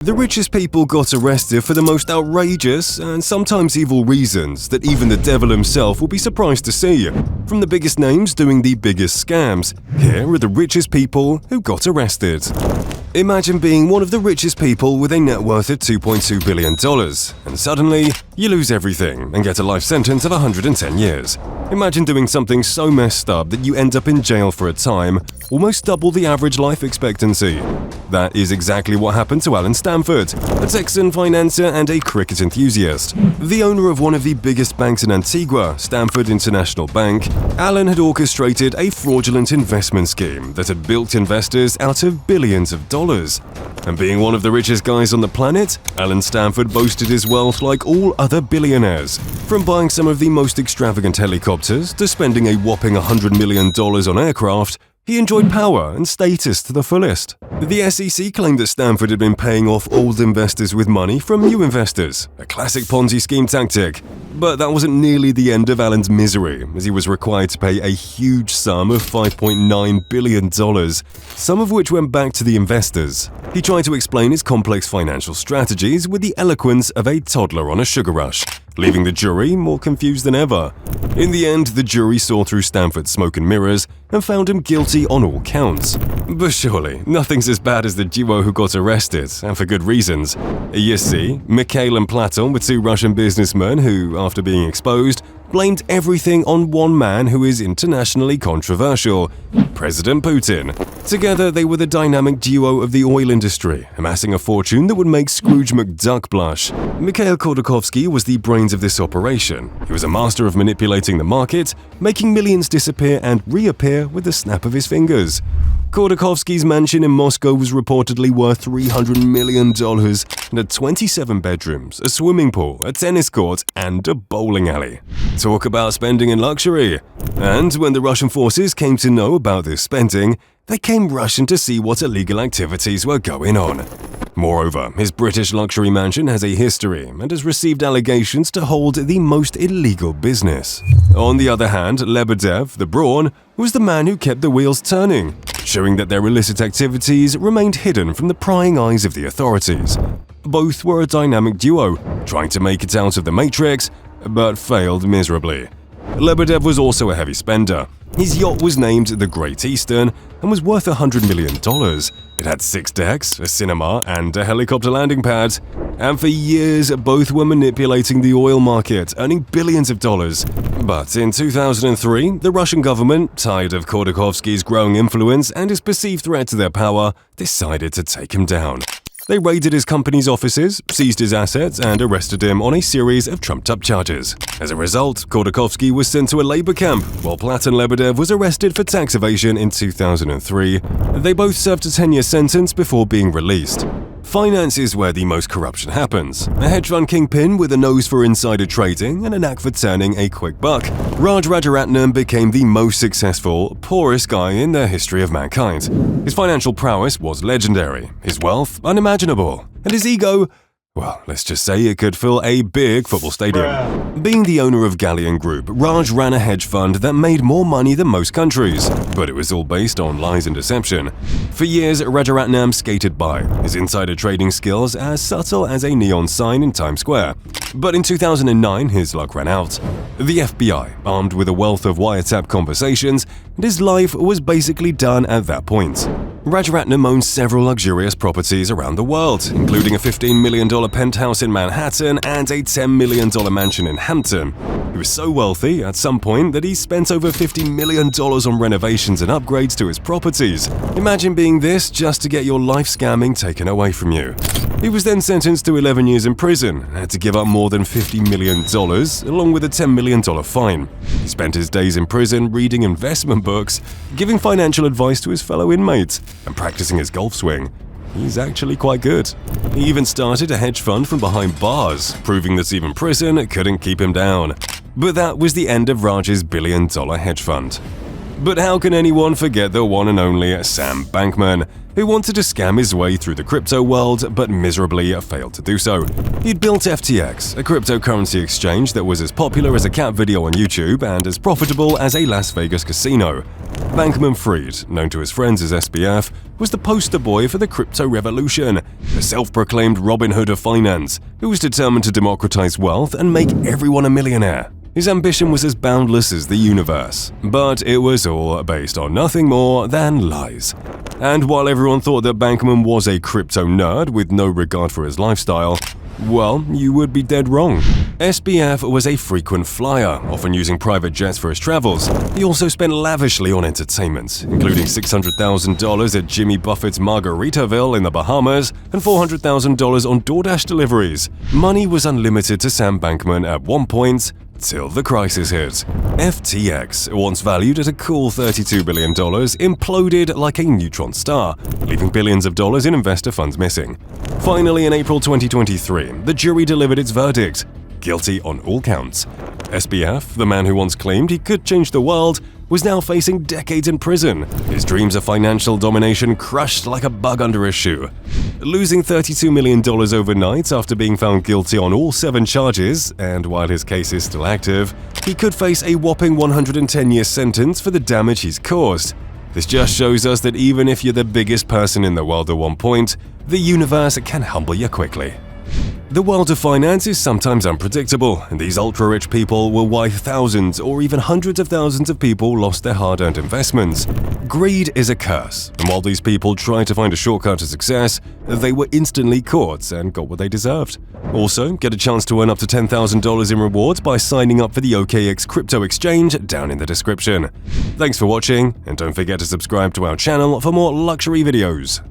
The richest people got arrested for the most outrageous and sometimes evil reasons that even the devil himself will be surprised to see. From the biggest names doing the biggest scams, here are the richest people who got arrested. Imagine being one of the richest people with a net worth of $2.2 billion, and suddenly you lose everything and get a life sentence of 110 years. Imagine doing something so messed up that you end up in jail for a time, almost double the average life expectancy. That is exactly what happened to Alan Stanford, a Texan financier and a cricket enthusiast. The owner of one of the biggest banks in Antigua, Stanford International Bank, Alan had orchestrated a fraudulent investment scheme that had bilked investors out of billions of dollars. And being one of the richest guys on the planet, Alan Stanford boasted his wealth like all other billionaires. From buying some of the most extravagant helicopters to spending a whopping $100 million on aircraft, he enjoyed power and status to the fullest. The SEC claimed that Stanford had been paying off old investors with money from new investors, a classic Ponzi scheme tactic. But that wasn't nearly the end of Alan's misery, as he was required to pay a huge sum of $5.9 billion, some of which went back to the investors. He tried to explain his complex financial strategies with the eloquence of a toddler on a sugar rush, leaving the jury more confused than ever. In the end, the jury saw through Stanford's smoke and mirrors and found him guilty on all counts. But surely, nothing's as bad as the duo who got arrested, and for good reasons. You see, Mikhail and Platon were two Russian businessmen who, after being exposed, blamed everything on one man who is internationally controversial, President Putin. Together, they were the dynamic duo of the oil industry, amassing a fortune that would make Scrooge McDuck blush. Mikhail Khodorkovsky was the brains of this operation. He was a master of manipulating the market, making millions disappear and reappear with the snap of his fingers. Khodorkovsky's mansion in Moscow was reportedly worth $300 million and had 27 bedrooms, a swimming pool, a tennis court, and a bowling alley. Talk about spending in luxury! And when the Russian forces came to know about this spending, they came rushing to see what illegal activities were going on. Moreover, his British luxury mansion has a history and has received allegations to hold the most illegal business. On the other hand, Lebedev, the brawn, was the man who kept the wheels turning, showing that their illicit activities remained hidden from the prying eyes of the authorities. Both were a dynamic duo, trying to make it out of the matrix, but failed miserably. Lebedev was also a heavy spender. His yacht was named the Great Eastern and was worth $100 million. It had 6 decks, a cinema, and a helicopter landing pad. And for years, both were manipulating the oil market, earning billions of dollars. But in 2003, the Russian government, tired of Khodorkovsky's growing influence and his perceived threat to their power, decided to take him down. They raided his company's offices, seized his assets, and arrested him on a series of trumped-up charges. As a result, Khodorkovsky was sent to a labor camp, while Platon Lebedev was arrested for tax evasion in 2003. They both served a 10-year sentence before being released. Finance is where the most corruption happens. A hedge fund kingpin with a nose for insider trading and a knack for turning a quick buck, Raj Rajaratnam became the most successful, poorest guy in the history of mankind. His financial prowess was legendary, his wealth unimaginable, and his ego, well, let's just say it could fill a big football stadium. Being the owner of Galleon Group, Raj ran a hedge fund that made more money than most countries, but it was all based on lies and deception. For years, Rajaratnam skated by, his insider trading skills as subtle as a neon sign in Times Square. But in 2009, his luck ran out. The FBI, armed with a wealth of wiretap conversations, and his life was basically done at that point. Rajaratnam owns several luxurious properties around the world, including a $15 million penthouse in Manhattan and a $10 million mansion in Hampton. He was so wealthy at some point that he spent over $50 million on renovations and upgrades to his properties. Imagine being this just to get your life scamming taken away from you. He was then sentenced to 11 years in prison and had to give up more than $50 million, along with a $10 million fine. He spent his days in prison reading investment books, giving financial advice to his fellow inmates, and practicing his golf swing. He's actually quite good. He even started a hedge fund from behind bars, proving that even prison couldn't keep him down. But that was the end of Raj's billion-dollar hedge fund. But how can anyone forget the one and only Sam Bankman, who wanted to scam his way through the crypto world but miserably failed to do so? He'd built FTX, a cryptocurrency exchange that was as popular as a cat video on YouTube and as profitable as a Las Vegas casino. Bankman-Fried, known to his friends as SBF, was the poster boy for the crypto revolution, the self-proclaimed Robin Hood of finance, who was determined to democratize wealth and make everyone a millionaire. His ambition was as boundless as the universe, but it was all based on nothing more than lies. And while everyone thought that Bankman was a crypto nerd with no regard for his lifestyle, well, you would be dead wrong. SBF was a frequent flyer, often using private jets for his travels. He also spent lavishly on entertainment, including $600,000 at Jimmy Buffett's Margaritaville in the Bahamas and $400,000 on DoorDash deliveries. Money was unlimited to Sam Bankman at one point, till the crisis hit. FTX, once valued at a cool $32 billion, imploded like a neutron star, leaving billions of dollars in investor funds missing. Finally, in April 2023, the jury delivered its verdict: guilty on all counts. SBF, the man who once claimed he could change the world, was now facing decades in prison, his dreams of financial domination crushed like a bug under a shoe. Losing $32 million overnight after being found guilty on all 7 charges, and while his case is still active, he could face a whopping 110-year sentence for the damage he's caused. This just shows us that even if you're the biggest person in the world at one point, the universe can humble you quickly. The world of finance is sometimes unpredictable, and these ultra-rich people will why thousands or even hundreds of thousands of people lost their hard-earned investments. Greed is a curse, and while these people tried to find a shortcut to success, they were instantly caught and got what they deserved. Also, get a chance to earn up to $10,000 in rewards by signing up for the OKX crypto exchange down in the description. Thanks for watching, and don't forget to subscribe to our channel for more luxury videos.